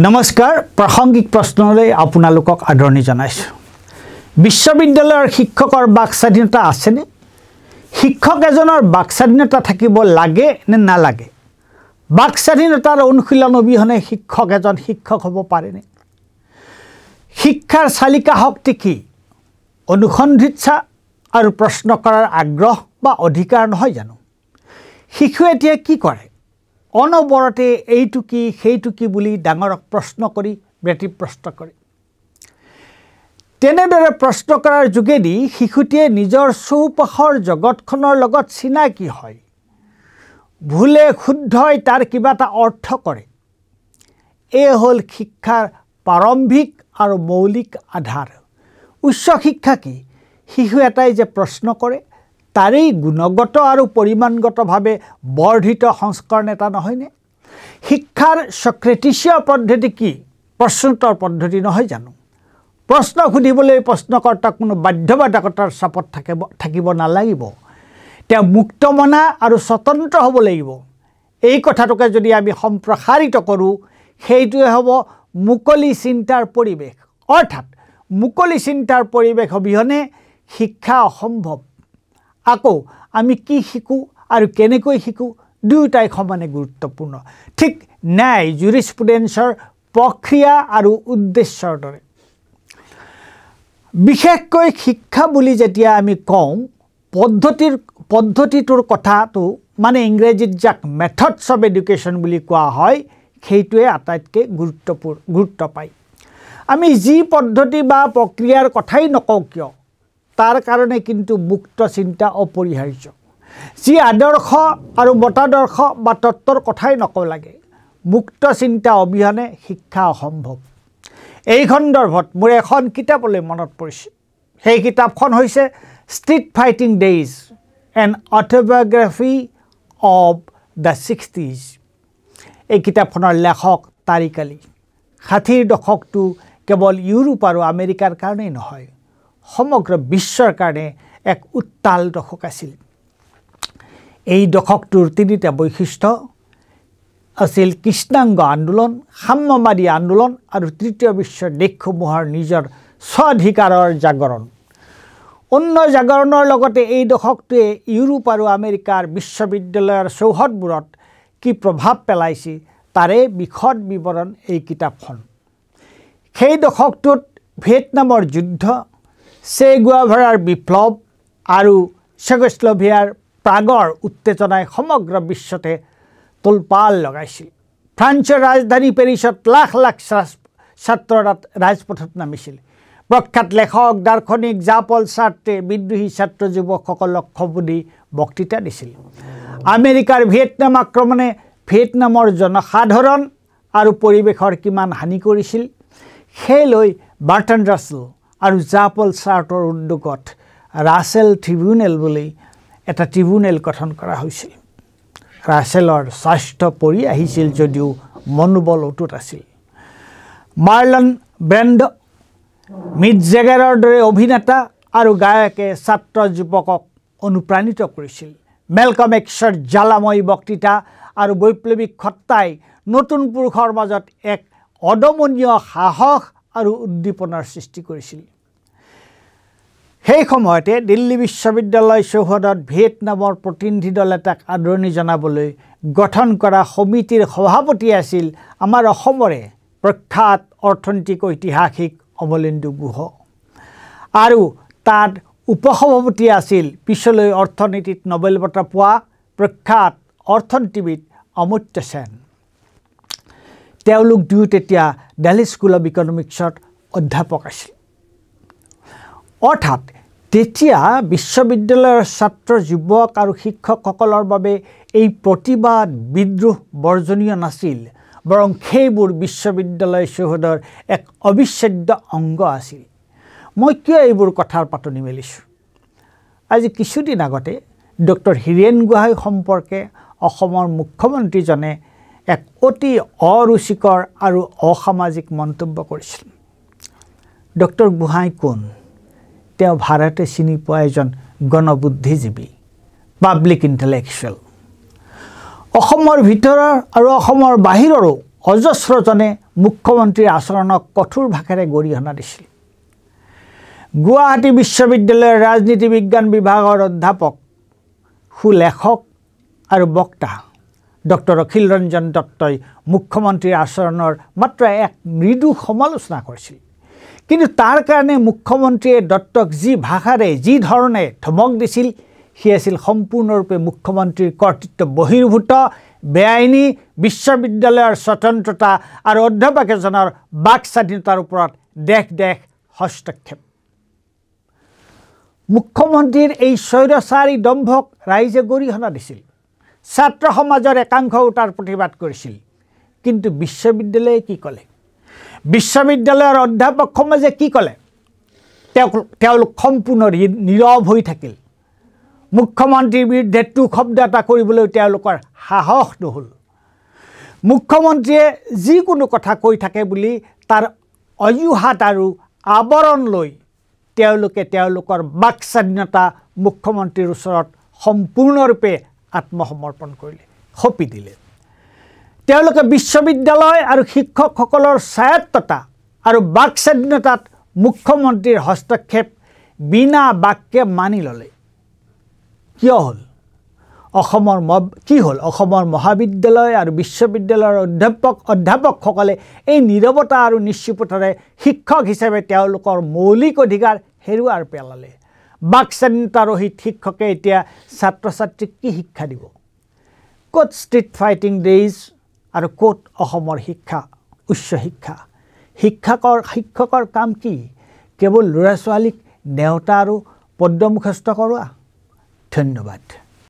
নমস্কাৰ প্ৰাসংগিক প্ৰশ্নলৈ আপোনালোকক আদৰণি জনাইছো। বিশ্ববিদ্যালয়ৰ শিক্ষকৰ বাক স্বাধীনতা আছেনে? শিক্ষক এজনৰ বাক স্বাধীনতা থাকিব লাগে নে নালাগে? বাক স্বাধীনতাৰ অনুশীলন অবিহনে শিক্ষক এজন শিক্ষক হ'ব পাৰেনে? শিক্ষাৰ চালিকা শক্তি কি? অনুসন্ধিৎসা আৰু প্ৰশ্ন কৰাৰ আগ্ৰহ বা অধিকাৰ নহয় জানো? শিশু এতিয়া কি কৰে? অনবৰতে এইটো কি সেইটো কি বুলি ডাঙৰক প্ৰশ্ন কৰি ব্যতিব্যস্ত কৰে। তেনেদৰে প্ৰশ্ন কৰাৰ যোগেদি শিশুটিয়ে নিজৰ চৌপাশৰ জগতখনৰ লগত চিনাকি হয়, ভুলে শুদ্ধই তাৰ কিবা এটা অৰ্থ কৰে। এই হ'ল শিক্ষাৰ প্ৰাৰম্ভিক আৰু মৌলিক আধাৰ। উচ্চ শিক্ষা কি? শিশু এটাই যে প্ৰশ্ন কৰে তাৰেই গুণগত আৰু পৰিমাণগতভাৱে বৰ্ধিত সংস্কৰণ এটা নহয়নে? শিক্ষাৰ সক্ৰেটিছীয় পদ্ধতি কি? প্ৰশ্নোত্তৰ পদ্ধতি নহয় জানো? প্ৰশ্ন সুধিবলৈ প্ৰশ্নকৰ্তাক কোনো বাধ্যবাধকতাৰ চাপত থাকিব নালাগিব। তেওঁ মুক্তমনা আৰু স্বতন্ত্ৰ হ'ব লাগিব। এই কথাটোকে যদি আমি সম্প্ৰসাৰিত কৰোঁ, সেইটোৱে হ'ব মুকলি চিন্তাৰ পৰিৱেশ। অৰ্থাৎ মুকলি চিন্তাৰ পৰিৱেশ অবিহনে শিক্ষা অসম্ভৱ। আকৌ আমি কি শিকোঁ আৰু কেনেকৈ শিকোঁ দুয়োটাই সমানে গুৰুত্বপূৰ্ণ। ঠিক ন্যায় জুৰিস্প্ৰুডেন্সৰ প্ৰক্ৰিয়া আৰু উদ্দেশ্যৰ দৰে। বিশেষকৈ শিক্ষা বুলি যেতিয়া আমি কওঁ, পদ্ধতিটোৰ কথাটো মানে ইংৰাজীত যাক মেথডছ অফ এডুকেশ্যন বুলি কোৱা হয়, সেইটোৱে আটাইতকৈ গুৰুত্ব পায়। আমি যি পদ্ধতি বা প্ৰক্ৰিয়াৰ কথাই নকওঁ কিয়, তাৰ কাৰণে কিন্তু মুক্ত চিন্তা অপৰিহাৰ্য। যি আদৰ্শ আৰু মতাদৰ্শ বা তত্ত্বৰ কথাই নকওঁ লাগে, মুক্ত চিন্তা অবিহনে শিক্ষা অসম্ভৱ। এই সন্দৰ্ভত মোৰ এখন কিতাপলৈ মনত পৰিছে। সেই কিতাপখন হৈছে street fighting days, N autobiography of the 60s। এই কিতাপখনৰ লেখক তাৰিক আলী। 60ৰ দশকটো কেৱল ইউৰোপ আৰু আমেৰিকাৰ কাৰণেই নহয়, সমগ্ৰ বিশ্বৰ কাৰণে এক উত্তাল দশক আছিল। এই দশকটোৰ তিনিটা বৈশিষ্ট্য আছিল: কৃষ্ণাংগ আন্দোলন, সাম্যবাদী আন্দোলন আৰু তৃতীয় বিশ্বৰ দেশসমূহৰ নিজৰ স্বাধিকাৰৰ জাগৰণ। অন্য জাগৰণৰ লগতে এই দশকটোৱে ইউৰোপ আৰু আমেৰিকাৰ বিশ্ববিদ্যালয়ৰ চৌহদবোৰত কি প্ৰভাৱ পেলাইছে তাৰে বিশদ বিৱৰণ এই কিতাপখন। সেই দশকটোত ভিয়েটনামৰ যুদ্ধ, চে গুয়েভাৰাৰ বিপ্লৱ আৰু চেকোস্লোভাকিয়াৰ প্ৰাগৰ উত্তেজনাই সমগ্ৰ বিশ্বতে তোলপাল লগাইছিল। ফ্ৰান্সৰ ৰাজধানী পেৰিছত লাখ লাখ ছাত্ৰ ৰাজপথত নামিছিল। প্ৰখ্যাত লেখক দাৰ্শনিক জন পল চাৰ্ট্ৰে বিদ্ৰোহী ছাত্ৰ যুৱকসকলক সম্বোধি বক্তৃতা দিছিল। আমেৰিকাৰ ভিয়েটনাম আক্ৰমণে ভিয়েটনামৰ জনসাধাৰণ আৰু পৰিৱেশৰ কিমান হানি কৰিছিল সেই লৈ বাৰ্ট্ৰাণ্ড ৰাছেল আৰু জন পল চাৰ্টৰ উদ্যোগত ৰাছেল ট্ৰিবিউনেল বুলি এটা ট্ৰিবিউনেল গঠন কৰা হৈছিল। ৰাছেলৰ স্বাস্থ্য পৰি আহিছিল যদিও মনোবল অটুট আছিল। মাৰ্লন ব্ৰেণ্ডো, মিক জেগাৰৰ দৰে অভিনেতা আৰু গায়কে ছাত্ৰ যুৱকক অনুপ্ৰাণিত কৰিছিল। মেলকম এক্সৰ জ্বালাময়ী বক্তৃতা আৰু বৈপ্লৱিক সত্তাই নতুন পুৰুষৰ মাজত এক অদমনীয় সাহস আৰু উদ্দীপনাৰ সৃষ্টি কৰিছিল। সেই সময়তে দিল্লী বিশ্ববিদ্যালয় চৌহদত ভিয়েটনামৰ প্ৰতিনিধি দল এটাক আদৰণি জনাবলৈ গঠন কৰা সমিতিৰ সভাপতি আছিল আমাৰ অসমৰে প্ৰখ্যাত অৰ্থনৈতিক ঐতিহাসিক অমলেন্দু গুহ, আৰু তাত উপসভাপতি আছিল পিছলৈ অৰ্থনীতিত নোবেল বঁটা পোৱা প্ৰখ্যাত অৰ্থনীতিবিদ অমৰ্ত্য সেন। তেওঁলোক দুয়ো তেতিয়া দিল্লী স্কুল অৱ ইকনমিক্সত অধ্যাপক আছিল। অৰ্থাৎ তেতিয়া বিশ্ববিদ্যালয়ৰ ছাত্ৰ যুৱক আৰু শিক্ষকসকলৰ বাবে এই প্ৰতিবাদ বিদ্ৰোহ বৰ্জনীয় নাছিল, বৰং সেইবোৰ বিশ্ববিদ্যালয় চৌহদৰ এক অবিচ্ছেদ্য অংগ আছিল। মই কিয় এইবোৰ কথাৰ পাতনি মেলিছোঁ? আজি কিছুদিন আগতে ডক্টৰ হীৰেণ গোহাঁই সম্পৰ্কে অসমৰ মুখ্যমন্ত্ৰীজনে এক অতি অৰুচিকৰ আৰু অসামাজিক মন্তব্য কৰিছিল। ডক্টৰ গোহাঁই কোন? তেওঁ ভাৰতে চিনি পোৱা এজন গণবুদ্ধিজীৱী, পাব্লিক ইণ্টেলেকচুৱেল। অসমৰ ভিতৰৰ আৰু অসমৰ বাহিৰৰো অজস্ৰজনে মুখ্যমন্ত্ৰীৰ আচৰণক কঠোৰ ভাষাৰে গৰিহণা দিছিল। গুৱাহাটী বিশ্ববিদ্যালয়ৰ ৰাজনীতি বিজ্ঞান বিভাগৰ অধ্যাপক, সুলেখক আৰু বক্তা ডক্টৰ অখিল ৰঞ্জন দত্তই মুখ্যমন্ত্ৰীৰ আচৰণৰ মাত্ৰ এক মৃদু সমালোচনা কৰিছিল। কিন্তু তাৰ কাৰণে মুখ্যমন্ত্ৰীয়ে দত্তক যি ভাষাৰে যি ধৰণে ধমক দিছিল সি আছিল সম্পূৰ্ণৰূপে মুখ্যমন্ত্ৰীৰ কৰ্তৃত্ব বহিৰ্ভূত, বেআইনী, বিশ্ববিদ্যালয়ৰ স্বতন্ত্ৰতা আৰু অধ্যাপক এজনৰ বাক স্বাধীনতাৰ ওপৰত দেশ হস্তক্ষেপ। মুখ্যমন্ত্ৰীৰ এই স্বৈৰচাৰী দম্ভক ৰাইজে গৰিহণা দিছিল। ছাত্ৰ সমাজৰ একাংশও তাৰ প্ৰতিবাদ কৰিছিল। কিন্তু বিশ্ববিদ্যালয়ে কি ক'লে? বিশ্ববিদ্যালয়ৰ অধ্যাপক সমাজে কি ক'লে? তেওঁলোক সম্পূৰ্ণ নীৰৱ হৈ থাকিল। মুখ্যমন্ত্ৰীৰ বিৰুদ্ধে টু শব্দ এটা কৰিবলৈ তেওঁলোকৰ সাহস নহ'ল। মুখ্যমন্ত্ৰীয়ে যিকোনো কথা কৈ থাকে বুলি তাৰ অজুহাত আৰু আৱৰণ লৈ তেওঁলোকে তেওঁলোকৰ বাক স্বাধীনতা মুখ্যমন্ত্ৰীৰ ওচৰত সম্পূৰ্ণৰূপে আত্মসমৰ্পণ কৰিলে, সঁপি দিলে। তেওঁলোকে বিশ্ববিদ্যালয় আৰু শিক্ষকসকলৰ স্বায়ত্ততা আৰু বাক স্বাধীনতাত মুখ্যমন্ত্ৰীৰ হস্তক্ষেপ বিনা বাক্যে মানি ল'লে। কিয় হ'ল? অসমৰ মহাবিদ্যালয় আৰু বিশ্ববিদ্যালয়ৰ অধ্যাপকসকলে এই নীৰৱতা আৰু নিশ্চুপতাৰে শিক্ষক হিচাপে তেওঁলোকৰ মৌলিক অধিকাৰ হেৰুৱাই পেলালে। বাক স্বাধীনতা ৰহিত শিক্ষকে এতিয়া ছাত্ৰ ছাত্ৰীক কি শিক্ষা দিব? ক'ত ষ্ট্ৰীট ফাইটিং ডেইজ আৰু ক'ত অসমৰ শিক্ষা, উচ্চ শিক্ষা? শিক্ষকৰ কাম কি? কেৱল ল'ৰা ছোৱালীক নেওতা আৰু পদ্য মুখস্থ কৰোৱা? ধন্যবাদ।